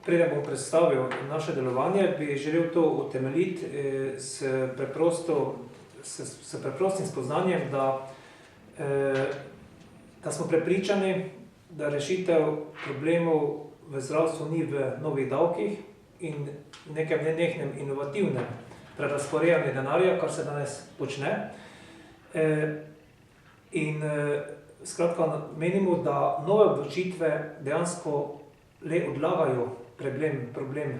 preden bom predstavil naše delovanje, bi želel to utemeljiti s preprostim spoznanjem, da smo prepričani, da rešitev problemov v zdravstvu ni v novih davkih in nekem nenehnem inovativnem prerazporejanju denarja, kar se danes počne. Skratka, menimo, da nove odločitve dejansko le odlagajo problem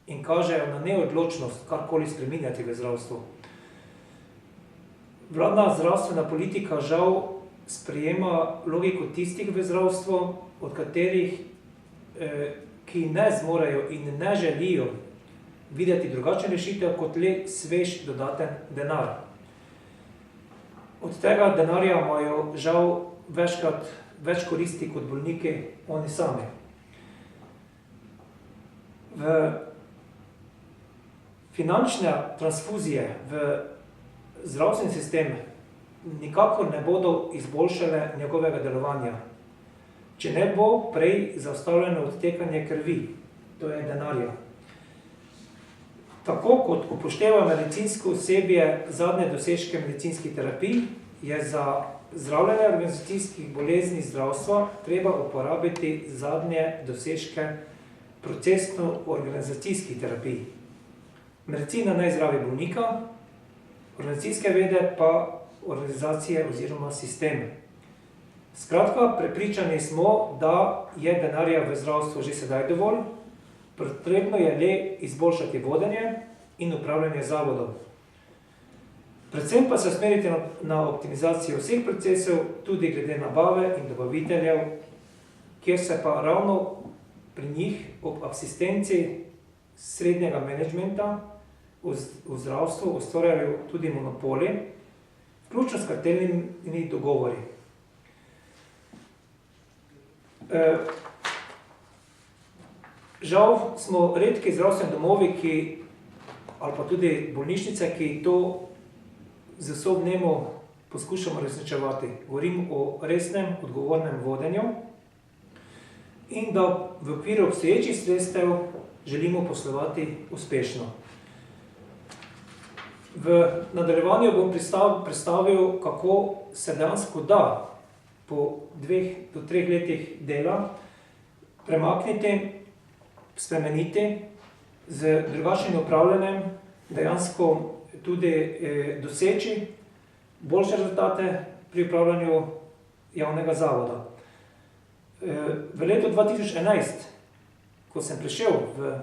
in kažejo na neodločnost karkoli spreminjati v zdravstvu. Vladna zdravstvena politika žal sprejema logiko tistih v zdravstvu, od katerih, ki ne zmorejo in ne želijo videti drugačne rešitev kot le svež dodaten denar. Od tega denarja imajo žal večkrat več koristi kot bolniki oni sami. Finančne transfuzije v zdravstveni sistem nikakor ne bodo izboljšale njegovega delovanja, če ne bo prej zaustavljeno odtekanje krvi, to je denarja. Tako kot upošteva medicinsko osebje zadnje dosežke medicinskih terapij, je za zdravljenje organizacijskih bolezni zdravstva treba uporabiti zadnje dosežke procesno-organizacijskih terapij. Medicina naj zdravi bolnika, organizacijske vede pa organizacije oziroma sisteme. Skratka, prepričani smo, da je denarja v zdravstvu že sedaj dovolj, potrebno je le izboljšati vodenje in upravljanje zavodov. Predvsem pa se usmeriti na optimizacijo vseh procesov, tudi glede nabave in dobaviteljev, kjer se pa ravno pri njih ob asistenci srednjega menedžmenta v zdravstvu ustvarjajo tudi monopoli, vključno s kartelnimi dogovori. Žal smo redki zdravstveni domovi, ali pa tudi bolnišnice, ki to z vso vnemo poskušamo resničevati. Govorim o resnem, odgovornem vodenju in da v okviru obstoječih sredstev želimo poslovati uspešno. V nadaljevanju bom predstavil, kako se dejansko da po 2 do 3 letih dela premakniti, spremeniti z drugačnim upravljanjem, dejansko tudi doseči boljše rezultate pri upravljanju javnega zavoda. V letu 2011, ko sem prišel v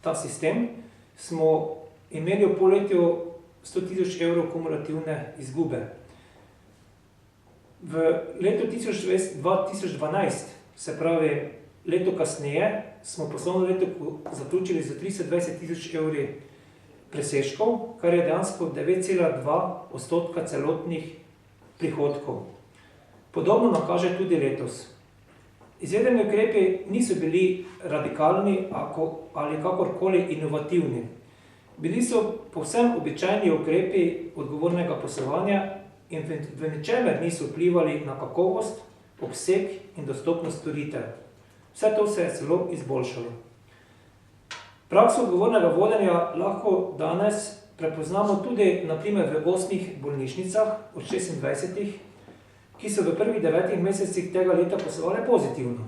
ta sistem, smo imeli v polletju 100.000 evrov kumulativne izgube. V letu 2012, se pravi leto kasneje, smo poslovno leto zaključili za 320.000 evri presežkov, kar je dejansko 9,2% celotnih prihodkov. Podobno nam kaže tudi letos. Izvedeni ukrepi niso bili radikalni ali kakorkoli inovativni. Bili so povsem običajni ukrepi odgovornega poslovanja in v ničemer niso vplivali na kakovost, obseg in dostopnost storitev. Vse to se je celo izboljšalo. Prakso odgovornega vodenja lahko danes prepoznamo tudi na primer v 8 bolnišnicah od 26, ki so v prvih 9 mesecih tega leta poslovale pozitivno.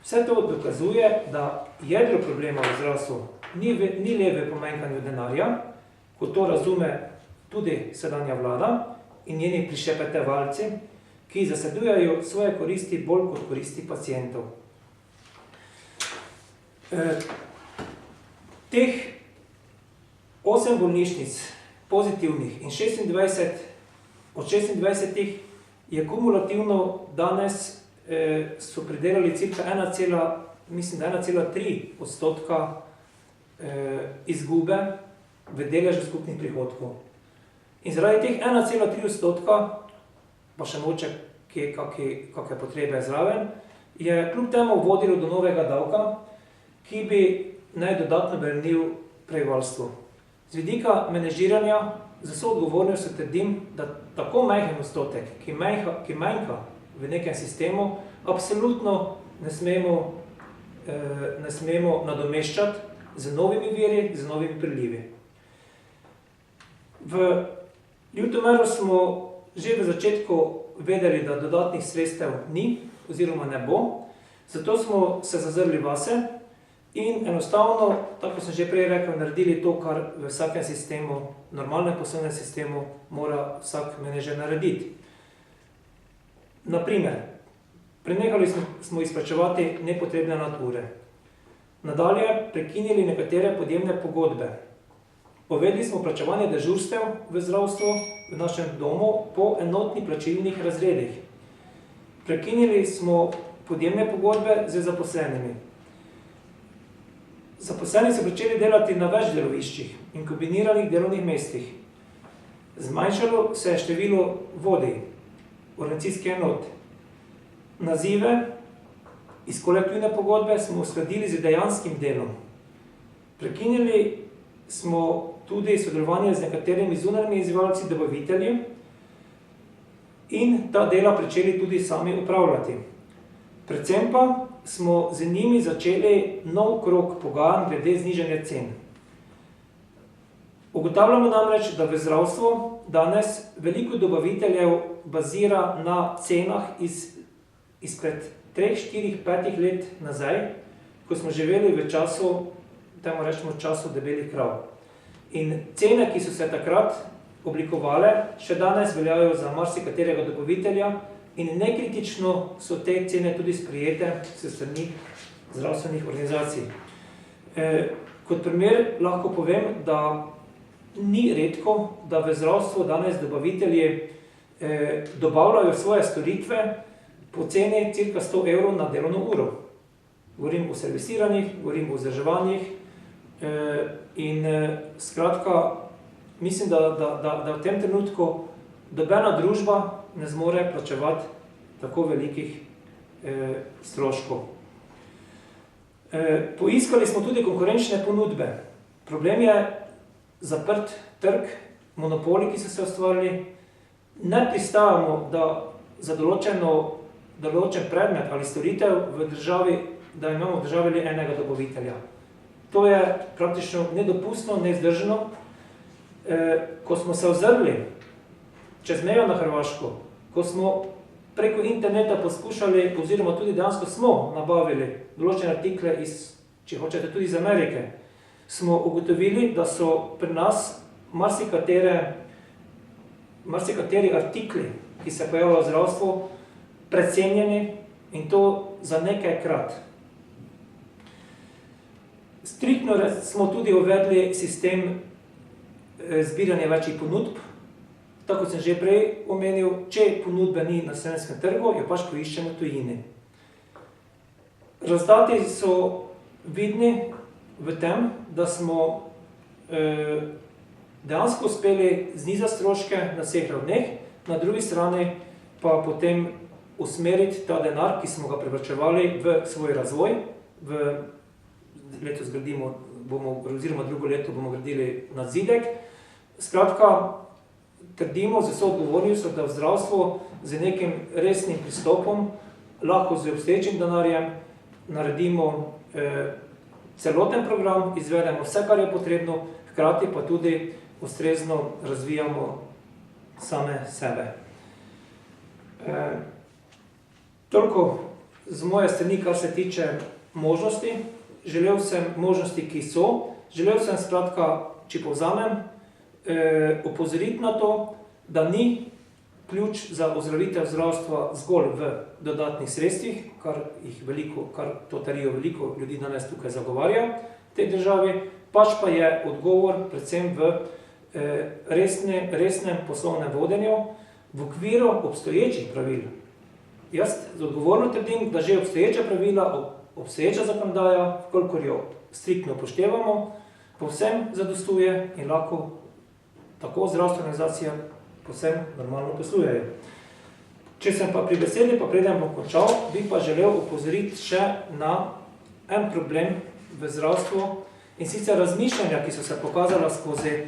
Vse to dokazuje, da jedro problema v zdravstvu ni le v pomanjkanju denarja, kot to razume tudi sedanja vlada in njeni prišepetevalci, ki zasledujejo svoje koristi bolj kot koristi pacientov. Teh 8 bolnišnic pozitivnih in 26 od 26 je kumulativno danes so pridelali cirka 1,3% izgube v deležu skupnih prihodkov. In zaradi teh 1,3%, pa še moče kakšne potrebe zraven, je kljub temu vodilo do novega davka, ki bi naj dodatno bremenil prebivalstvo. Z vidika menedžiranja z vso odgovornostjo trdim, da tako majhen odstotek, ki manjka v nekem sistemu, absolutno ne smemo ne smemo nadomeščati z novimi viri, z novimi prilivi. V Ljutomeru smo že v začetku vedeli, da dodatnih sredstev ni oziroma ne bo, zato smo se zazrli vase in enostavno, tako sem že prej rekel, naredili to, kar v vsakem sistemu, normalnem poslovnem sistemu, mora vsak menedžer narediti. Naprimer, prenehali smo izplačevati nepotrebne nadure. Nadalje prekinili nekatere podjemne pogodbe. Uvedli smo plačevanje dežurstev v zdravstvu v našem domu po enotnih plačilnih razredih. Prekinili smo podjemne pogodbe z zaposlenimi. Zaposleni so začeli delati na več deloviščih in kombiniranih delovnih mestih. Zmanjšalo se je število vodij, organizacijskih enot. Nazive iz kolektivne pogodbe smo uskladili z dejanskim delom. Prekinili smo tudi sodelovanje z nekaterimi zunanjimi izvajalci, dobavitelji in ta dela pričeli tudi sami upravljati. Predvsem pa smo z njimi začeli nov krog pogajanj glede znižanja cen. Ugotavljamo namreč, da v zdravstvu danes veliko dobaviteljev bazira na cenah izpred 3, 4, 5 let nazaj, ko smo živeli v času, temu rečemo, času debelih krav. In cene, ki so se takrat oblikovale, še danes veljajo za marsikaterega dobavitelja in nekritično so te cene tudi sprejete s strani zdravstvenih organizacij. Kot primer lahko povem, da ni redko, da v zdravstvu danes dobavitelji dobavljajo svoje storitve po ceni cirka 100 evrov na delovno uro. Govorim o servisiranjih, govorim o vzdrževanjih in skratka, mislim, da v tem trenutku nobena družba ne zmore plačevati tako velikih stroškov. Poiskali smo tudi konkurenčne ponudbe. Problem je zaprt trg, monopoli, ki so se ustvarili. Ne pristajamo, da za določen predmet ali storitev v državi, da imamo v državi le enega dobavitelja. To je praktično nedopustno, neizdržno. Ko smo se ozrli čez mejo na Hrvaško, ko smo preko interneta poskušali, oziroma tudi dejansko smo nabavili določene artikle iz, če hočete, tudi iz Amerike, smo ugotovili, da so pri nas marsikateri artikli, ki se pojavljajo v zdravstvu, precenjeni in to za nekajkrat. Striktno smo tudi uvedli sistem zbiranja večjih ponudb. Tako sem že prej omenil, če ponudbe ni na slovenskem trgu, jo pač poiščemo v tujini. Rezultati so vidni v tem, da smo dejansko uspeli znižati stroške na vseh ravneh, na drugi strani pa potem usmeriti ta denar, ki smo ga privrčevali v svoj razvoj. Letos gradimo, oziroma drugo leto bomo gradili nadzidek. Skratka, trdimo z vso odgovornostjo, da v zdravstvu z nekim resnim pristopom lahko z obstoječim denarjem naredimo celoten program, izvedemo vse, kar je potrebno, hkrati pa tudi ustrezno razvijamo same sebe. Toliko z moje strani, kar se tiče možnosti. Želel sem možnosti, ki so. Želel sem, skratka, če povzamem, opozoriti na to, da ni ključ za ozdravitev zdravstva zgolj v dodatnih sredstvih, kar to tarijo veliko ljudi danes tukaj zagovarja v tej državi, pač pa je odgovor predvsem v resnem poslovnem vodenju v okviru obstoječih pravil. Jaz odgovorno trdim, da že obstoječa pravila, obstoječa zakonodaja, kolikor jo striktno upoštevamo, povsem zadostuje in lahko tako zdravstvena organizacija povsem normalno poslujejo. Če sem pa pri besedi, pa preden bom končal, bi pa želel opozoriti še na en problem v zdravstvu in sicer razmišljanja, ki so se pokazala skozi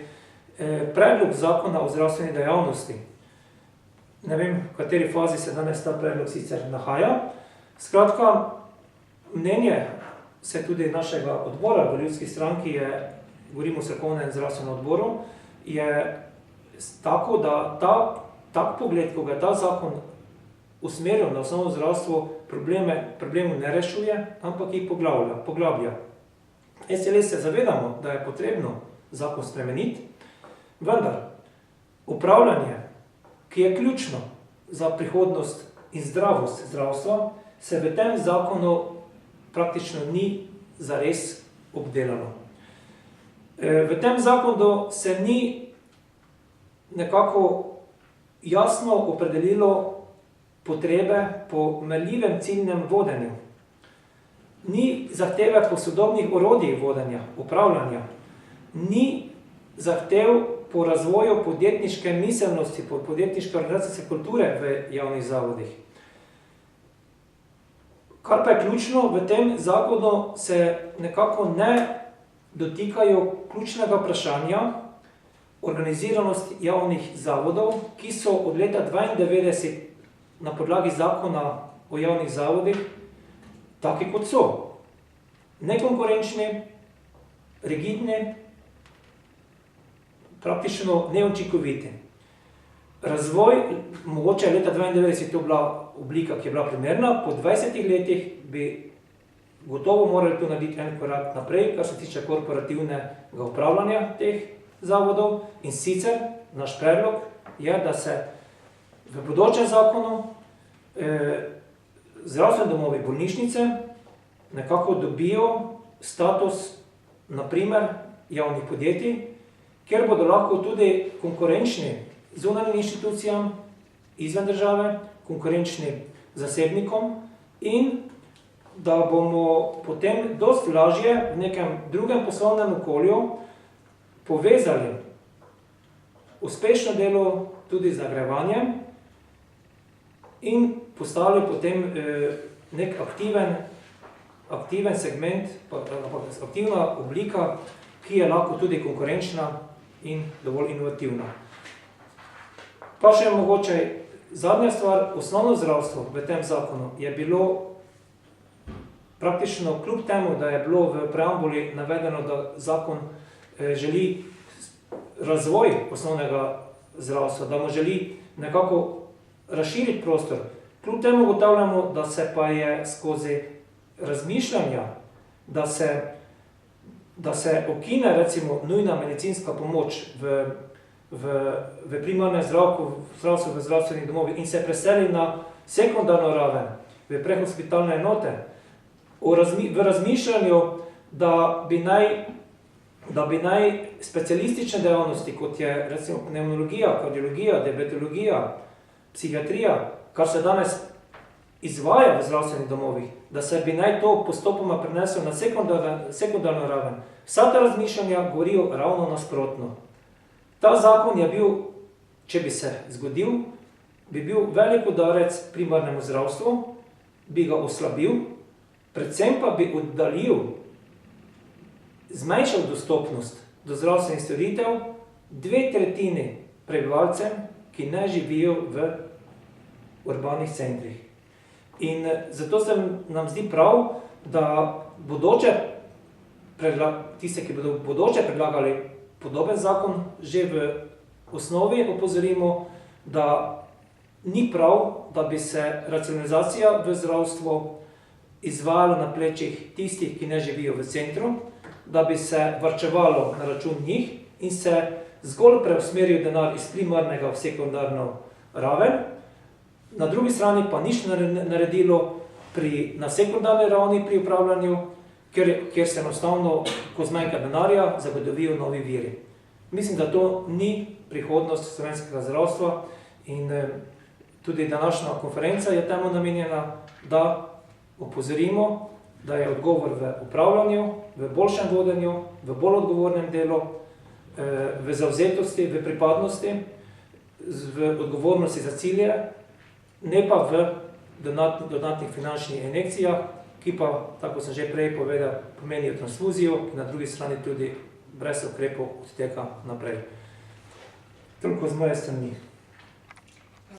predlog zakona o zdravstveni dejavnosti. Ne vem, v kateri fazi se danes ta predlog sicer nahaja. Skratka, mnenje se tudi našega odbora v Ljudski stranki govorimo o strokovnem zdravstvenem odboru, je tako, da tak pogled, ko ga je ta zakon usmeril na osnovno zdravstvo, problemu ne rešuje, ampak jih poglablja. SLS se zavedamo, da je potrebno zakon spremeniti, vendar upravljanje, ki je ključno za prihodnost in zdravost zdravstva, se v tem zakonu praktično ni zares obdelalo. V tem zakonu se ni nekako jasno opredelilo potrebe po merljivem ciljnem vodenju. Ni zahteve po sodobnih orodjih vodenja, upravljanja, ni zahtev po razvoju podjetniške miselnosti, po podjetniške organizacijske kulture v javnih zavodih. Kar pa je ključno, v tem zakonu se nekako ne dotikajo ključnega vprašanja organiziranosti javnih zavodov, ki so od leta 1992 na podlagi zakona o javnih zavodih taki kot so. Nekonkurenčni, rigidni, praktično neučinkoviti. Razvoj, mogoče leta 1992 to bila oblika, ki je bila primerna, po 20 letih bi gotovo morali tu narediti en korak naprej, kar se tiče korporativnega upravljanja teh zavodov. In sicer naš predlog je, da se v bodočem zakonu zdravstveni domovi, bolnišnice nekako dobijo status, naprimer, javnih podjetij, kjer bodo lahko tudi konkurenčni zunanjim inštitucijam izven države, konkurenčni zasebnikom in da bomo potem dosti lažje v nekem drugem poslovnem okolju povezali uspešno delo tudi z nagrajevanjem in postali potem nek aktiven segment, aktivna oblika, ki je lahko tudi konkurenčna in dovolj inovativna. Pa še mogoče zadnja stvar, osnovno zdravstvo v tem zakonu je bilo praktično kljub temu, da je bilo v preambuli navedeno, da zakon želi razvoj osnovnega zdravstva, da mu želi nekako razširiti prostor. Kljub temu ugotavljamo, da se pa je skozi razmišljanja, da se ukine recimo nujna medicinska pomoč v primarnem zdravstvu, v zdravstvenih domovih in se preseli na sekundarno raven, v prehospitalne enote, v razmišljanju, da bi naj specialistične dejavnosti, kot je recimo pnevmologija, kardiologija, diabetologija, psihiatrija, kar se danes izvaja v zdravstvenih domovih, da se bi naj to postopoma preneslo na sekundarno raven. Vsa ta razmišljanja govorijo ravno nasprotno. Ta zakon je bil, če bi se zgodil, bi bil velik udarec primarnemu zdravstvu, bi ga oslabil, predvsem pa bi oddaljil, zmanjšal dostopnost do zdravstvenih storitev 2/3 prebivalcem, ki ne živijo v urbanih centrih. In zato se nam zdi prav, da tiste, ki bodo bodoče predlagali podoben zakon, že v osnovi opozorimo, da ni prav, da bi se racionalizacija v zdravstvu izvajala na plečih tistih, ki ne živijo v centru, da bi se varčevalo na račun njih in se zgolj preusmeril denar iz primarnega v sekundarno raven, na drugi strani pa nič naredilo na sekundarni ravni pri upravljanju, kjer se enostavno, ko zmanjka denarja, zagotovijo novi viri. Mislim, da to ni prihodnost slovenskega zdravstva in tudi današnja konferenca je temu namenjena, da opozorimo, da je odgovor v upravljanju, v boljšem vodenju, v bolj odgovornem delu, v zavzetosti, v pripadnosti, v odgovornosti za cilje, ne pa v dodatnih finančnih injekcijah, ki pa, tako sem že prej povedal, pomenijo transfuzijo, ki na drugi strani tudi brez ukrepov odteka naprej. Toliko z moje strani.